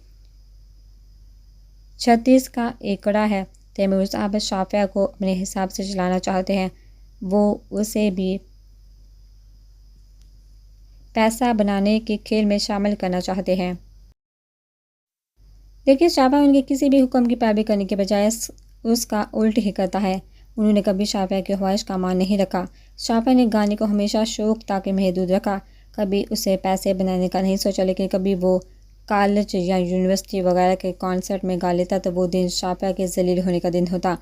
36 کا ایکڑا ہے۔ تیمور صاحب شافعہ کو اپنے حساب سے چلانا چاہتے ہیں، وہ اسے بھی پیسہ بنانے کے کھیل میں شامل کرنا چاہتے ہیں، لیکن شافعہ ان کے کسی بھی حکم کی پیروی کرنے کے بجائے اس کا الٹ ہی کرتا ہے۔ انہوں نے کبھی شافعہ کی خواہش کا مان نہیں رکھا۔ شافعہ نے گانے کو ہمیشہ شوق تک محدود رکھا، کبھی اسے پیسے بنانے کا نہیں سوچا، لیکن کبھی وہ کالج یا یونیورسٹی وغیرہ کے کانسرٹ میں گا لیتا تو وہ دن شافعہ کے ذلیل ہونے کا دن ہوتا۔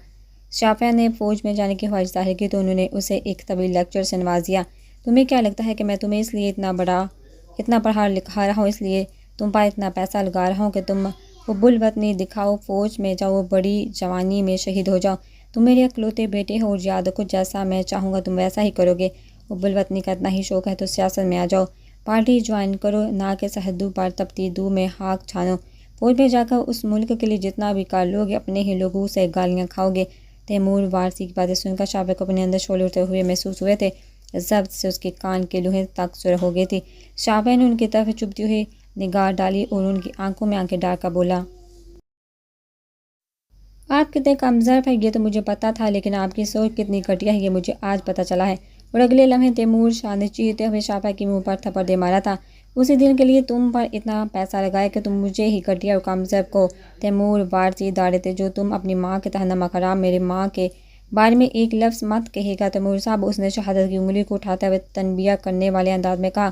شافعہ نے فوج میں جانے کی خواہش ظاہر کی تو انہوں نے اسے ایک طویل لیکچر سے نوازیا۔ تمہیں کیا لگتا ہے کہ میں تمہیں اس لیے اتنا پڑھا لکھا رہا ہوں، اس لیے تم پر اتنا پیسہ لگا رہا ہوں کہ تم حب الوطنی دکھاؤ، فوج میں جاؤ، بڑی جوانی میں شہید ہو جاؤ؟ تم میرے اکلوتے بیٹے ہو اور یاد رکھو جیسا میں چاہوں گا تم ویسا ہی کرو گے۔ حب الوطنی کا اتنا ہی شوق ہے تو سیاست میں آ جاؤ، پارٹی جوائن کرو، نہ کہ سرحدوں پر تپتی دو میں خاک چھانو۔ فوج میں جا کر اس ملک کے لیے جتنا بھی کر لو گے اپنے ہی لوگوں سے گالیاں کھاؤ گے۔ تیمور وارثی کی باتیں سن کر شافعہ کو اپنے اندر شعلے اٹھتے ہوئے محسوس ہوئے تھے۔ ضبط سے اس کے کان کے لوہیں تک سرخ ہو گئی تھی۔ شافعہ نے ان کی طرف چبھتی ہوئی نگاہ ڈالی اور ان کی آنکھوں میں آنکھیں ڈال کر بولا، آپ کتنے کمزور ہیں یہ تو مجھے پتا تھا، لیکن آپ کی سوچ کتنی گھٹیا ہے یہ مجھے آج پتہ چلا ہے۔ اور اگلے لمحے تیمور شاہ نے چیختے ہوئے شافعہ کے منہ پر تھپڑ دے مارا تھا۔ اسی دن کے لیے تم پر اتنا پیسہ لگایا کہ تم مجھے ہی گھٹیا اور کمزور کو تیمور وارثی داڑے تھے، جو تم اپنی ماں کے تحت نمک حرام میرے ماں کے بارے میں ایک لفظ مت کہے گا تیمور صاحب۔ اس نے شہادت کی انگلی کو اٹھاتے ہوئے تنبیہ کرنے والے انداز میں کہا،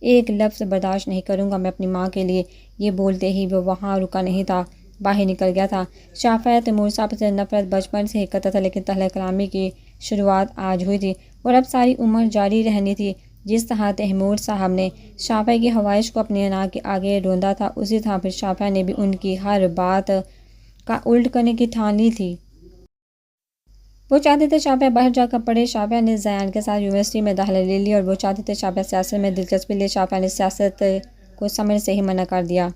ایک لفظ برداشت نہیں کروں گا میں اپنی ماں کے لیے۔ یہ بولتے ہی وہ وہاں رکا نہیں تھا، باہر نکل گیا تھا۔ شافعہ تیمور صاحب سے نفرت بچپن سے ہی کرتا تھا، لیکن طلحہ کلامی کی شروعات آج ہوئی تھی اور اب ساری عمر جاری رہنی تھی۔ جس طرح تیمور صاحب نے شافعہ کی خواہش کو اپنی انا کے آگے روندا تھا، اسی طرح پھر شافعہ نے بھی ان کی ہر بات کا الٹ کرنے کی ٹھان لی تھی۔ وہ چاہتے تھے شافعہ باہر جا کر پڑھے۔ شافعہ نے زیان کے ساتھ یونیورسٹی میں داخلہ لے لیا اور وہ چاہتے تھے شافعہ سیاست میں دلچسپی لے۔ شافعہ نے سیاست کو سمجھ سے ہی منع کر دیا۔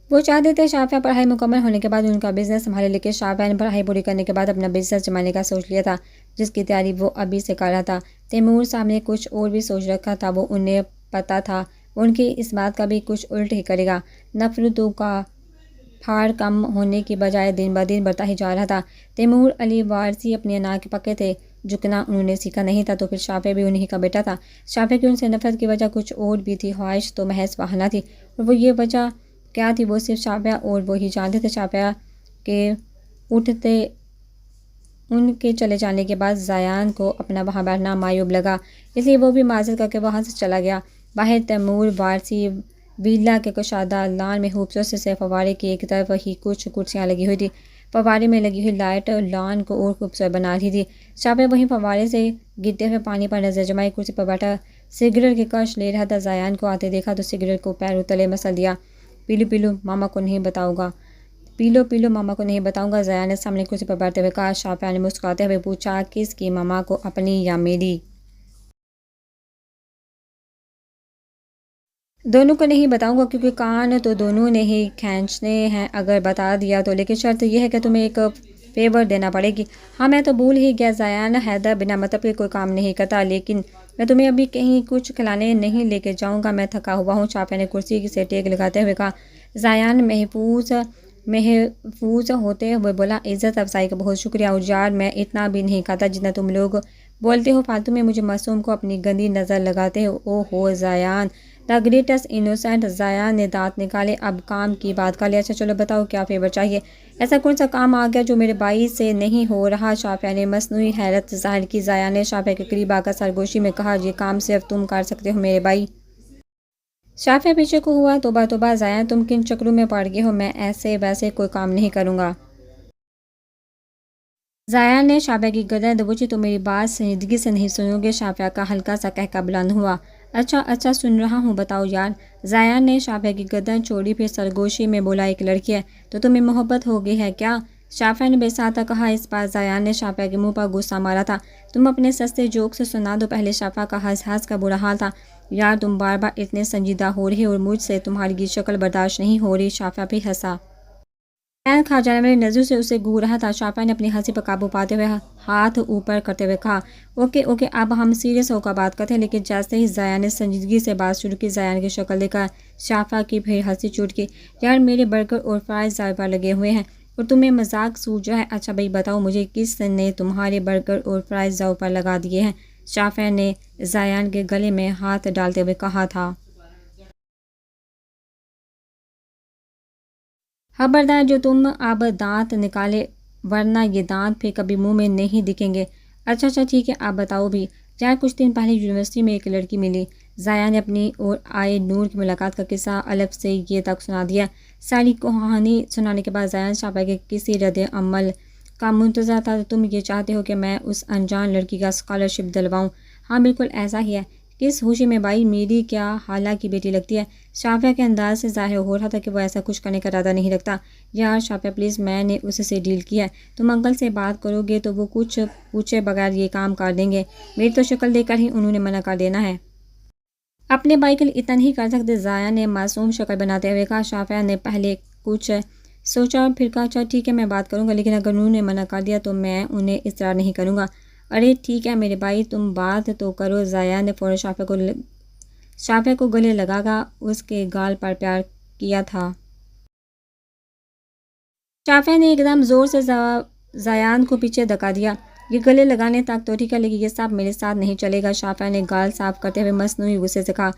وہ چاہتے تھے شافعہ پڑھائی مکمل ہونے کے بعد ان کا بزنس سنبھالے، لیکن شافعہ نے پڑھائی پوری کرنے کے بعد اپنا بزنس جمانے کا سوچ لیا تھا، جس کی تیاری وہ ابھی سے کر رہا تھا۔ تیمور صاحب نے کچھ اور بھی سوچ رکھا تھا، وہ انہیں پتہ تھا وہ ان کی اس بات کا بھی کچھ الٹ ہی کرے گا۔ نفرتوں کا پھاڑ کم ہونے کی بجائے دن بدن بڑھتا ہی جا رہا تھا۔ تیمور علی وارثی اپنی انا کے پکے تھے، جھکنا انہوں نے سیکھا نہیں تھا، تو پھر شافعہ بھی انہی کا بیٹا تھا۔ شافعہ کی ان سے نفرت کی وجہ کچھ اور بھی تھی، خواہش تو محض بہانہ تھی، اور وہ یہ وجہ کیا تھی وہ صرف شافعہ اور وہی جانتے تھے۔ شافعہ کے ان کے چلے جانے کے بعد زیان کو اپنا وہاں بیٹھنا معیوب لگا، اس لیے وہ بھی معذرت کر کے وہاں سے چلا گیا۔ باہر تیمور وارثی ویلا کے کشادہ لان میں خوبصورت سے فوارے کی ایک طرف ہی کچھ کرسیاں لگی ہوئی تھی۔ فوارے میں لگی ہوئی لائٹ لان کو اور خوبصورت بنا رہی تھی۔ شافعہ وہیں فوارے سے گرتے ہوئے پانی پر نظر جمائے کرسی پر بیٹھا سگریٹ کی کش لے رہا تھا۔ زیان کو آتے دیکھا تو سگریٹ کو پیروں تلے مسل دیا۔ پیلو پیلو ماما کو نہیں بتاؤں گا، پیلو پیلو ماما کو نہیں بتاؤں گا، زیان نے سامنے کرسی پر بیٹھتے ہوئے کہا۔ شافعہ نے مسکراتے ہوئے پوچھا، کس کی ماما کو، اپنی یا میری؟ دونوں کو نہیں بتاؤں گا، کیونکہ کان تو دونوں نے ہی کھینچنے ہیں اگر بتا دیا تو، لیکن شرط یہ ہے کہ تمہیں ایک فیور دینا پڑے گی۔ ہاں میں تو بھول ہی گیا، زیان حیدر بنا مطلب کے کوئی کام نہیں کرتا، لیکن میں تمہیں ابھی کہیں کچھ کھلانے نہیں لے کے جاؤں گا، میں تھکا ہوا ہوں، شافعہ نے کرسی سے ٹیک لگاتے ہوئے کہا۔ زیان محفوظ محفوظ ہوتے ہوئے بولا، عزت افزائی کا بہت شکریہ اور یار میں اتنا بھی نہیں کھاتا جتنا تم لوگ بولتے ہو، فالتو میں مجھے معصوم کو اپنی گندی نظر لگاتے ہو۔ او ہو Zayan, the greatest innocent. Zayan نے دانت نکالے، اب کام کی بات کر لیا۔ اچھا چلو بتاؤ کیا فیور چاہیے؟ ایسا کون سا کام آ گیا جو میرے بھائی سے نہیں ہو رہا؟ شافعہ نے مصنوعی حیرت ظاہر کی۔ زیان نے شافعہ کے قریب آ کر سرگوشی میں کہا، یہ کام صرف تم کر سکتے ہو میرے بھائی۔ شافعہ پیچھے کو ہوا، توبہ توبہ زیان تم کن چکروں میں پڑ گئے ہو؟ میں ایسے ویسے کوئی کام نہیں کروں گا۔ زیان نے شافعہ کی گردن دبوچی، تو میری بات سنجیدگی سے نہیں سنو گے؟ شافعہ کا ہلکا سا قہقہ بلند ہوا۔ اچھا سن رہا ہوں، بتاؤ یار۔ زیان نے شافعہ کی گردن چھوڑی، پھر سرگوشی میں بولا، ایک لڑکی ہے تو تمہیں محبت ہو گئی ہے کیا؟ شافعہ نے بے ساختہ کہا۔ اس بار زیان نے شافعہ کے منہ پر غصہ مارا تھا۔ تم اپنے سستے جوک سے سنا دو پہلے۔ شافعہ کا ہنس کا برا حال تھا۔ یار تم بار بار اتنے سنجیدہ ہو رہی اور مجھ سے تمہاری یہ شکل برداشت نہیں ہو رہی۔ شافعہ بھی ہنسا۔ زیان کھا جانے والی نظروں سے اسے گھور رہا تھا۔ شافعہ نے اپنی ہنسی پر قابو پاتے ہوئے ہاتھ اوپر کرتے ہوئے کہا، اوکے اب ہم سیریس ہو کر بات کرتے ہیں۔ لیکن جیسے ہی زیان نے سنجیدگی سے بات شروع کی، زیان کی شکل دیکھ کر شافعہ کی پھر ہنسی چھوٹ گئی۔ یار میرے برگر اور فرائز ذائقہ پر لگے ہوئے ہیں اور تمہیں مذاق سوج رہا ہے۔ اچھا بھائی بتاؤ مجھے، کس نے تمہارے برگر اور فرائز ذائقہ پر لگا دیے ہیں؟ شافعہ نے زیان کے گلے میں ہاتھ ڈالتے ہوئے کہا تھا۔ خبردار جو تم اب دانت نکالے، ورنہ یہ دانت پھر کبھی منہ میں نہیں دکھیں گے۔ اچھا ٹھیک ہے، آپ بتاؤ بھی۔ یار کچھ دن پہلے یونیورسٹی میں ایک لڑکی ملی۔ زیان نے اپنی اور آئے نور کی ملاقات کا قصہ الف سے یہ تک سنا دیا۔ ساری کہانی سنانے کے بعد زیان شافعہ کے کسی رد عمل کا منتظر تھا۔ تم یہ چاہتے ہو کہ میں اس انجان لڑکی کا اسکالرشپ دلواؤں؟ ہاں بالکل ایسا ہی ہے۔ کس خوشی میں بھائی، میری کیا خالہ کی بیٹی لگتی ہے؟ شافعہ کے انداز سے ظاہر ہو رہا تھا کہ وہ ایسا کچھ کرنے کا ارادہ نہیں رکھتا۔ یار شافعہ پلیز، میں نے اس سے ڈیل کیا ہے، تم انکل سے بات کرو گے تو وہ کچھ پوچھے بغیر یہ کام کر دیں گے۔ میری تو شکل دیکھ کر ہی انہوں نے منع کر دینا ہے۔ اپنے بھائی کے لیے اتنا نہیں کر سکتے؟ زیان نے معصوم شکل بناتے ہوئے کہا۔ شافعہ نے پہلے کچھ سوچا پھر کہا، اچھا ٹھیک ہے میں بات کروں گا، لیکن اگر انہوں نے منع کر دیا تو میں انہیں اصرار نہیں کروں گا۔ ارے ٹھیک ہے میرے بھائی، تم بات تو کرو۔ زیان نے فوراً شافعہ کو گلے لگا کر اس کے گال پر پیار کیا تھا۔ شافعہ نے ایک دم زور سے زیان کو پیچھے دھکا دیا۔ یہ گلے لگانے تک تو ٹھیک ہے، لیکن یہ سب میرے ساتھ نہیں چلے گا۔ شافعہ نے گال صاف کرتے ہوئے مصنوعی غصے سے کہا،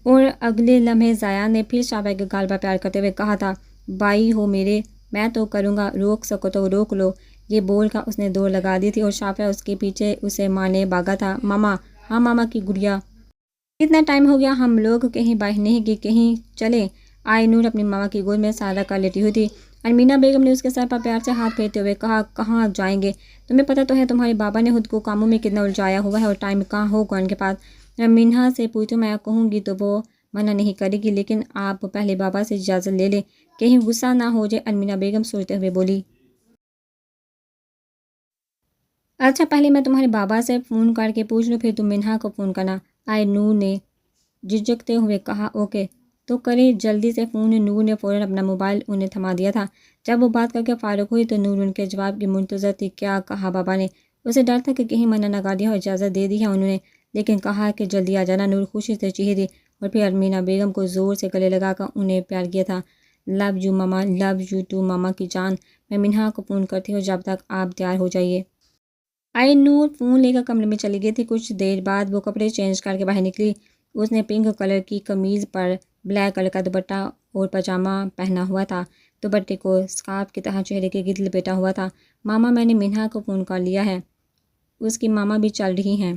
اور اگلے لمحے زیان نے پھر شافعہ کے گال پر پیار کرتے ہوئے کہا تھا، بھائی ہو میرے، میں تو کروں گا، روک سکو تو روک لو۔ یہ بول کر اس نے دوڑ لگا دی تھی اور شافعہ اس کے پیچھے اسے مارنے بھاگا تھا۔ ماما، ہاں ماما کی گڑیا، کتنا ٹائم ہو گیا، ہم لوگ کہیں باہر نہیں گئے، کہیں چلے؟ آئے نور اپنی ماما کی گود میں سادہ کر لیٹی ہوئی تھی۔ ارمینا بیگم نے اس کے سر پر پیار سے ہاتھ پھیرتے ہوئے کہا، کہاں جائیں گے؟ تمہیں پتہ تو ہے تمہارے بابا نے خود کو کاموں میں کتنا الجھایا ہوا ہے، اور ٹائم کہاں ہوگا ان کے پاس۔ مینہا سے پوچھو، میں کہوں گی تو وہ منع نہیں کرے گی، لیکن آپ پہلے بابا سے اجازت لے لیں، کہیں غصہ نہ ہو جائے، ارمینا بیگم سوچتے ہوئے بولی۔ اچھا پہلے میں تمہارے بابا سے فون کر کے پوچھ لوں، پھر تم مینہا کو فون کرنا، آئے نور نے جھجکتے ہوئے کہا۔ اوکے تو کریں جلدی سے فون۔ نور نے فوراً اپنا موبائل انہیں تھما دیا تھا۔ جب وہ بات کر کے فارغ ہوئی تو نور ان کے جواب کی منتظر تھی۔ کیا کہا بابا نے؟ اسے ڈر تھا کہ کہیں منع نہ کر دیا ہو، اجازت دے دی ہے انہوں نے، لیکن کہا کہ جلدی آ جانا۔ نور خوشی سے چہرے دی اور پھر ارمینا بیگم کو زور سے گلے لگا کر انہیں پیار کیا تھا۔ Love you mama, love you too mama کی جان، میں مینہا کو فون کرتی ہوں جب تک آپ تیار ہو جائیے۔ آئے نور فون لے کر کمرے میں چلی گئی تھی۔ کچھ دیر بعد وہ کپڑے چینج کر کے باہر نکلی۔ اس نے پنک کلر کی قمیض پر بلیک کلر کا دوپٹہ اور پاجامہ پہنا ہوا تھا۔ دوپٹے کو اسکارف کی طرح چہرے کے گرد لپیٹا ہوا تھا۔ ماما میں نے مینہا کو فون کر لیا ہے، اس کی ماما بھی چل رہی ہیں،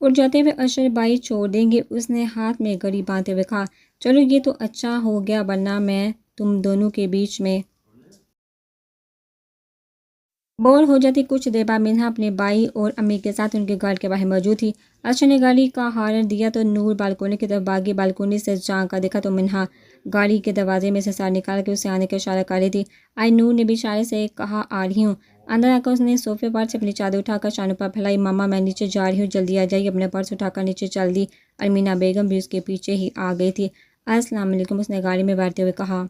اور جاتے ہوئے اشر بھائی چھوڑ دیں گے۔ اس نے ہاتھ میں گھڑی باندھتے ہوئے کہا، چلو یہ تو اچھا ہو گیا، ورنہ میں تم دونوں کے بیچ میں بور ہو جاتی۔ کچھ دیر بعد مینہا اپنے بھائی اور امی کے ساتھ ان کے گھر کے باہر موجود تھی۔ اشر نے گاڑی کا ہارن دیا تو نور بالکونی کی طرف بھاگی۔ بالکونی سے جھانک کر دیکھا تو مینہا گاڑی کے دروازے میں سے سر نکال کے اسے آنے کا اشارہ کر رہی تھی۔ آئے نور نے بھی اشارے سے کہا، آ رہی ہوں۔ اندر آ کر اس نے صوفے پر سے اپنی چادر اٹھا کر شانوں پر پھیلائی۔ ماما میں نیچے جا رہی ہوں، جلدی آ جائیے۔ اپنے پرس اٹھا کر نیچے چل دی۔ ارمینا بیگم بھی اس کے پیچھے ہی آ گئی تھی۔ السلام علیکم، اس نے گاڑی میں بیٹھتے ہوئے کہا۔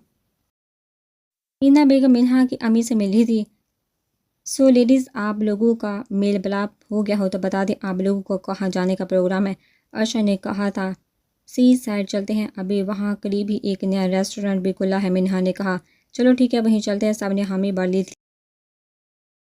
ارمینا بیگم مینہا کی امی سے مل رہی تھی۔ سو لیڈیز، آپ لوگوں کا میل ملاپ ہو گیا ہو تو بتا دیں آپ لوگوں کو کہاں جانے کا پروگرام ہے، اشر نے کہا تھا۔ سی سائڈ چلتے ہیں، ابھی وہاں قریب ہی ایک نیا ریسٹورینٹ بھی کھلا ہے، منہا نے کہا۔ چلو ٹھیک ہے، وہیں چلتے ہیں، سب نے حامی بھر لی تھی۔